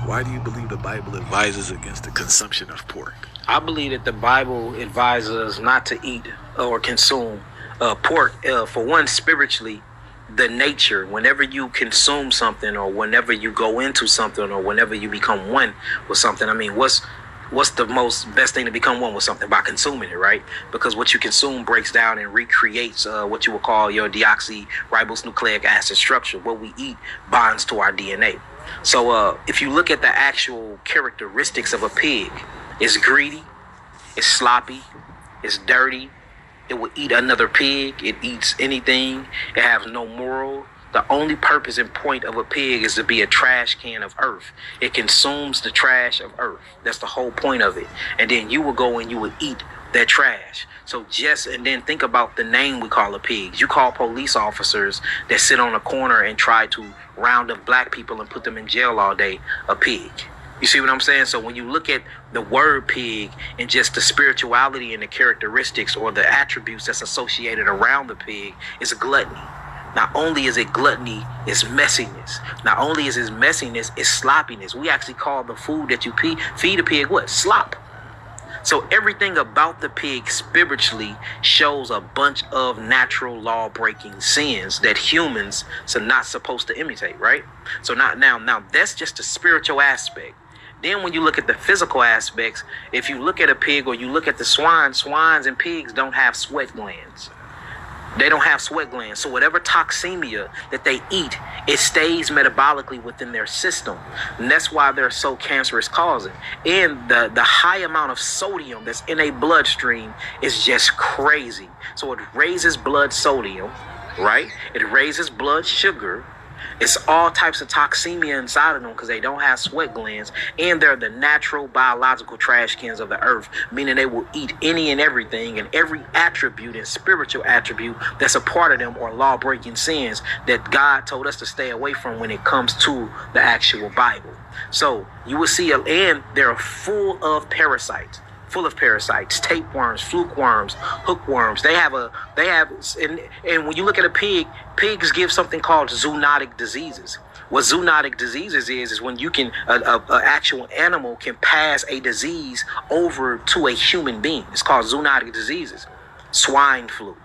Why do you believe the Bible advises against the consumption of pork? I believe that the Bible advises us not to eat or consume pork. For one, spiritually, the nature, whenever you consume something or whenever you go into something or whenever you become one with something, I mean, what's the best thing to become one with something? By consuming it, right? Because what you consume breaks down and recreates what you would call your deoxyribonucleic acid structure. What we eat bonds to our DNA. So if you look at the actual characteristics of a pig, it's greedy, it's sloppy, it's dirty, it will eat another pig, it eats anything, it has no moral. The only purpose and point of a pig is to be a trash can of earth. It consumes the trash of earth. That's the whole point of it. And then you will go and you will eat that trash. So and then think about the name we call a pig. You call police officers that sit on a corner and try to round up black people and put them in jail all day a pig. You see what I'm saying? So when you look at the word pig and just the spirituality and the characteristics or the attributes that's associated around the pig, it's a gluttony. Not only is it gluttony, it's messiness. Not only is it messiness, it's sloppiness. We actually call the food that you feed a pig what? Slop. So everything about the pig spiritually shows a bunch of natural law-breaking sins that humans are not supposed to imitate, right? So now that's just the spiritual aspect. Then when you look at the physical aspects, if you look at a pig or you look at the swines and pigs don't have sweat glands. They don't have sweat glands. So whatever toxemia that they eat, it stays metabolically within their system. And that's why they're so cancerous causing. And the high amount of sodium that's in a bloodstream is just crazy. So it raises blood sodium, right? It raises blood sugar. It's all types of toxemia inside of them because they don't have sweat glands, and they're the natural biological trash cans of the earth, meaning they will eat any and everything and every attribute and spiritual attribute that's a part of them or law-breaking sins that God told us to stay away from when it comes to the actual Bible. So you will see, and they're full of parasites. Tapeworms, fluke worms, hookworms. And when you look at a pig, pigs give something called zoonotic diseases. What zoonotic diseases is when you can, an actual animal can pass a disease over to a human being. It's called zoonotic diseases. Swine flu.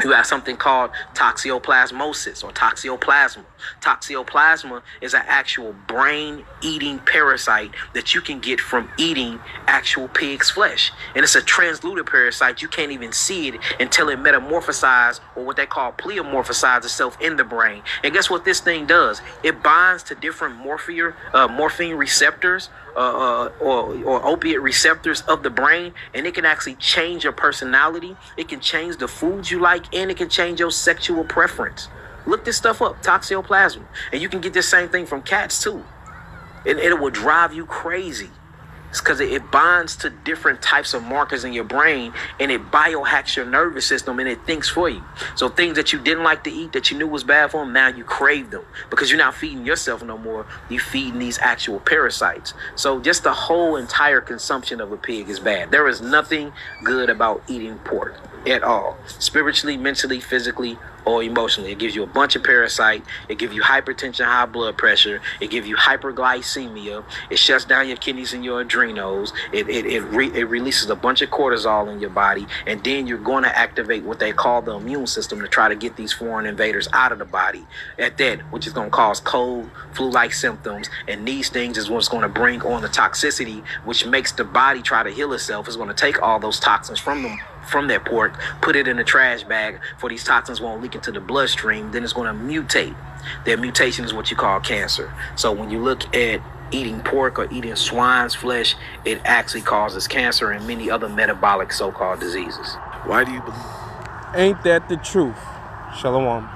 You have something called toxoplasmosis or toxoplasma. Toxoplasma is an actual brain-eating parasite that you can get from eating actual pig's flesh. And it's a translucent parasite. You can't even see it until it metamorphosizes, or what they call pleomorphosizes itself in the brain. And guess what this thing does? It binds to different morphine receptors or opiate receptors of the brain, and it can actually change your personality. It can change the foods you like, and it can change your sexual preference. Look this stuff up, toxoplasma. And you can get this same thing from cats too. And it will drive you crazy. It's because it bonds to different types of markers in your brain, and it biohacks your nervous system, and it thinks for you. So things that you didn't like to eat that you knew was bad for them, now you crave them because you're not feeding yourself no more. You're feeding these actual parasites. So just the whole entire consumption of a pig is bad. There is nothing good about eating pork at all, spiritually, mentally, physically, or emotionally. It gives you a bunch of parasite. It gives you hypertension, high blood pressure. It gives you hyperglycemia. It shuts down your kidneys and your adrenals. It releases a bunch of cortisol in your body, and then you're going to activate what they call the immune system to try to get these foreign invaders out of the body. At that, which is going to cause cold, flu-like symptoms, and these things is what's going to bring on the toxicity, which makes the body try to heal itself. It's going to take all those toxins from that pork, put it in a trash bag for these toxins won't leak into the bloodstream. Then it's going to mutate. That mutation is what you call cancer. So when you look at eating pork or eating swine's flesh, it actually causes cancer and many other metabolic so-called diseases. Why do you believe? Ain't that the truth? Shalom.